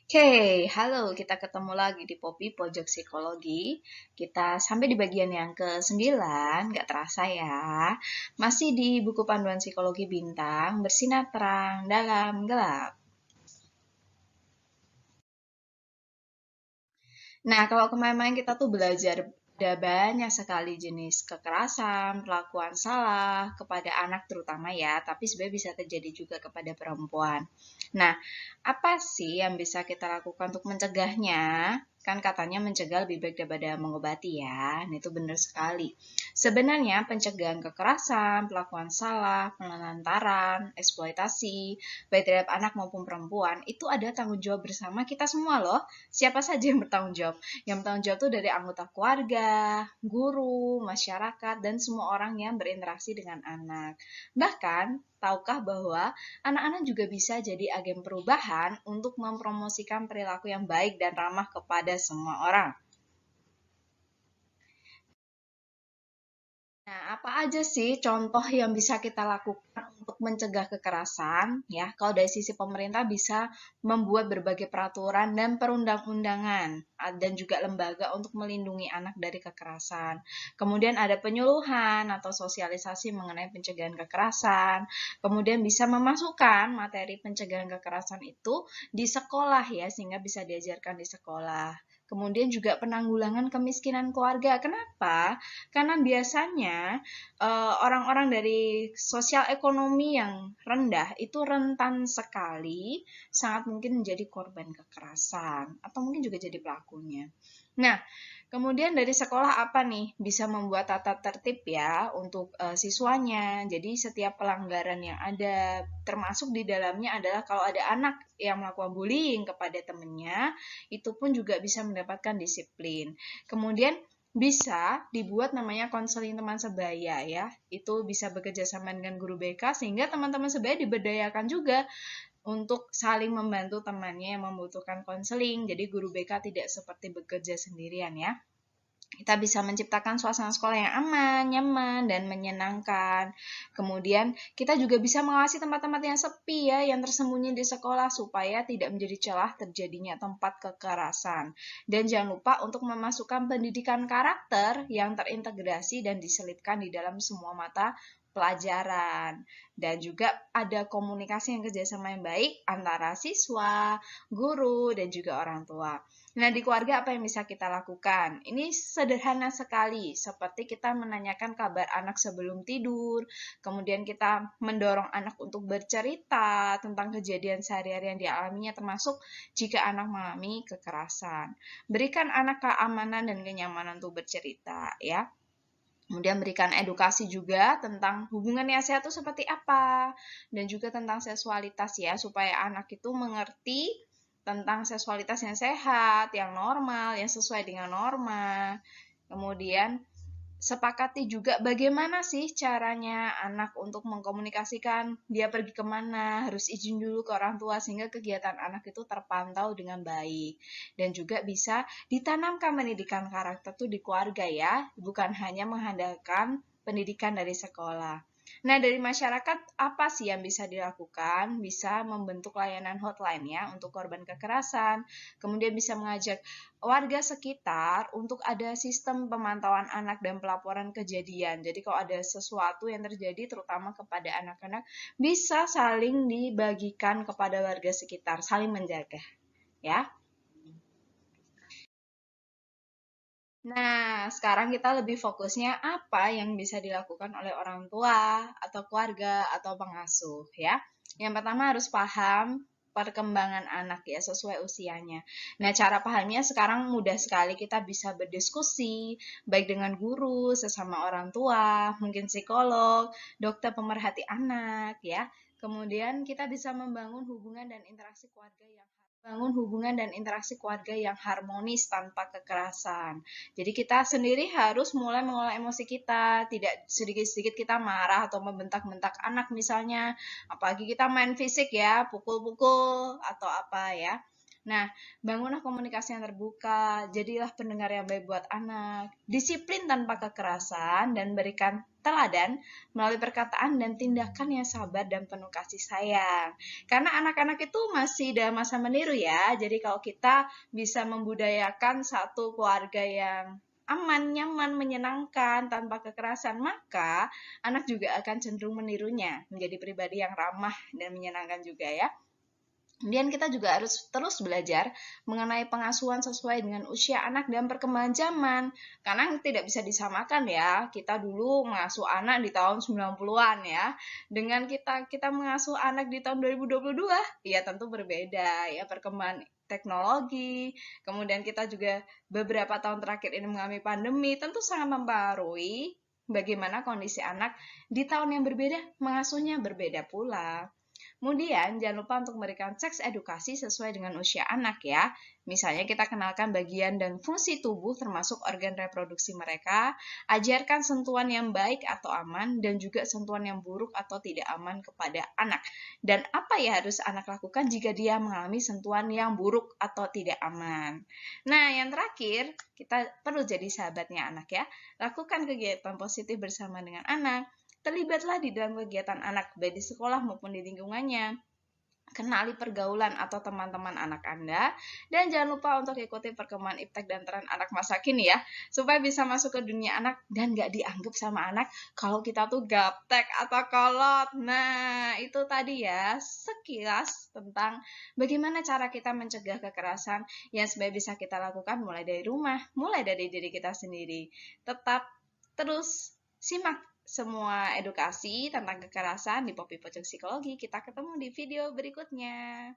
Oke, halo, kita ketemu lagi di Poppy Pojok Psikologi. Kita sampai di bagian yang ke-9, nggak terasa ya. Masih di buku panduan psikologi bintang, bersinar terang dalam gelap. Nah, kalau kemarin-kemarin kita tuh belajar ada banyak sekali jenis kekerasan, perlakuan salah kepada anak terutama ya, tapi sebenarnya bisa terjadi juga kepada perempuan. Nah, apa sih yang bisa kita lakukan untuk mencegahnya? Kan katanya mencegah lebih baik daripada mengobati ya. Nah, itu benar sekali. Sebenarnya pencegahan kekerasan, perlakuan salah, penelantaran, eksploitasi, baik terhadap anak maupun perempuan, itu ada tanggung jawab bersama kita semua loh. Siapa saja yang bertanggung jawab? Yang bertanggung jawab itu dari anggota keluarga, guru, masyarakat, dan semua orang yang berinteraksi dengan anak. Bahkan, tahukah bahwa anak-anak juga bisa jadi agen perubahan untuk mempromosikan perilaku yang baik dan ramah kepada semua orang? Nah, apa aja sih contoh yang bisa kita lakukan untuk mencegah kekerasan? Ya, kalau dari sisi pemerintah bisa membuat berbagai peraturan dan perundang-undangan dan juga lembaga untuk melindungi anak dari kekerasan. Kemudian ada penyuluhan atau sosialisasi mengenai pencegahan kekerasan. Kemudian bisa memasukkan materi pencegahan kekerasan itu di sekolah ya, sehingga bisa diajarkan di sekolah. Kemudian juga penanggulangan kemiskinan keluarga. Kenapa? Karena biasanya orang-orang dari sosial ekonomi yang rendah itu rentan sekali, sangat mungkin menjadi korban kekerasan atau mungkin juga jadi pelakunya. Nah, kemudian dari sekolah apa nih bisa membuat tata tertib ya untuk siswanya. Jadi setiap pelanggaran yang ada, termasuk di dalamnya adalah kalau ada anak yang melakukan bullying kepada temannya, itu pun juga bisa mendapatkan disiplin. Kemudian bisa dibuat namanya konseling teman sebaya ya. Itu bisa bekerja sama dengan guru BK sehingga teman-teman sebaya diberdayakan juga untuk saling membantu temannya yang membutuhkan konseling. Jadi guru BK tidak seperti bekerja sendirian ya. Kita bisa menciptakan suasana sekolah yang aman, nyaman, dan menyenangkan. Kemudian kita juga bisa mengawasi tempat-tempat yang sepi ya, yang tersembunyi di sekolah supaya tidak menjadi celah terjadinya tempat kekerasan. Dan jangan lupa untuk memasukkan pendidikan karakter yang terintegrasi dan diselipkan di dalam semua mata pelajaran. Dan juga ada komunikasi yang kerjasama yang baik antara siswa, guru, dan juga orang tua. Nah, di keluarga apa yang bisa kita lakukan? Ini sederhana sekali, seperti kita menanyakan kabar anak sebelum tidur, kemudian kita mendorong anak untuk bercerita tentang kejadian sehari-hari yang dialaminya, termasuk jika anak mengalami kekerasan. Berikan anak keamanan dan kenyamanan untuk bercerita, ya. Kemudian berikan edukasi juga tentang hubungan yang sehat itu seperti apa, dan juga tentang seksualitas ya, supaya anak itu mengerti tentang seksualitas yang sehat, yang normal, yang sesuai dengan norma. Kemudian sepakati juga bagaimana sih caranya anak untuk mengkomunikasikan dia pergi kemana, harus izin dulu ke orang tua sehingga kegiatan anak itu terpantau dengan baik. Dan juga bisa ditanamkan pendidikan karakter tuh di keluarga ya, bukan hanya mengandalkan pendidikan dari sekolah. Nah, dari masyarakat apa sih yang bisa dilakukan? Bisa membentuk layanan hotline ya untuk korban kekerasan. Kemudian bisa mengajak warga sekitar untuk ada sistem pemantauan anak dan pelaporan kejadian. Jadi kalau ada sesuatu yang terjadi terutama kepada anak-anak bisa saling dibagikan kepada warga sekitar, saling menjaga ya. Nah, sekarang kita lebih fokusnya apa yang bisa dilakukan oleh orang tua atau keluarga atau pengasuh ya. Yang pertama harus paham perkembangan anak ya sesuai usianya. Nah, cara pahamnya sekarang mudah sekali, kita bisa berdiskusi baik dengan guru, sesama orang tua, mungkin psikolog, dokter pemerhati anak ya. Kemudian kita bisa membangun hubungan dan interaksi keluarga yang harmonis tanpa kekerasan. Jadi kita sendiri harus mulai mengolah emosi kita, tidak sedikit-sedikit kita marah atau membentak-bentak anak misalnya, apalagi kita main fisik ya, pukul-pukul atau apa ya. Nah, bangunlah komunikasi yang terbuka, jadilah pendengar yang baik buat anak, disiplin tanpa kekerasan, dan berikan teladan melalui perkataan dan tindakan yang sabar dan penuh kasih sayang. Karena anak-anak itu masih dalam masa meniru ya, jadi kalau kita bisa membudayakan satu keluarga yang aman, nyaman, menyenangkan, tanpa kekerasan, maka anak juga akan cenderung menirunya, menjadi pribadi yang ramah dan menyenangkan juga ya. Kemudian kita juga harus terus belajar mengenai pengasuhan sesuai dengan usia anak dan perkembangan zaman. Karena tidak bisa disamakan ya. Kita dulu mengasuh anak di tahun 90-an ya. Dengan kita mengasuh anak di tahun 2022, ya tentu berbeda ya perkembangan teknologi. Kemudian kita juga beberapa tahun terakhir ini mengalami pandemi, tentu sangat mempengaruhi bagaimana kondisi anak di tahun yang berbeda, mengasuhnya berbeda pula. Kemudian, jangan lupa untuk memberikan seks edukasi sesuai dengan usia anak ya. Misalnya kita kenalkan bagian dan fungsi tubuh termasuk organ reproduksi mereka, ajarkan sentuhan yang baik atau aman, dan juga sentuhan yang buruk atau tidak aman kepada anak. Dan apa ya harus anak lakukan jika dia mengalami sentuhan yang buruk atau tidak aman. Nah, yang terakhir, kita perlu jadi sahabatnya anak ya. Lakukan kegiatan positif bersama dengan anak. Terlibatlah di dalam kegiatan anak, baik di sekolah maupun di lingkungannya. Kenali pergaulan atau teman-teman anak Anda, dan jangan lupa untuk ikuti perkembangan iptek dan tren anak masa kini ya, supaya bisa masuk ke dunia anak dan gak dianggap sama anak kalau kita tuh gaptek atau kolot. Nah, itu tadi ya sekilas tentang bagaimana cara kita mencegah kekerasan yang sebenarnya bisa kita lakukan mulai dari rumah, mulai dari diri kita sendiri. Tetap terus simak semua edukasi tentang kekerasan di Poppy Pojok Psikologi. Kita ketemu di video berikutnya.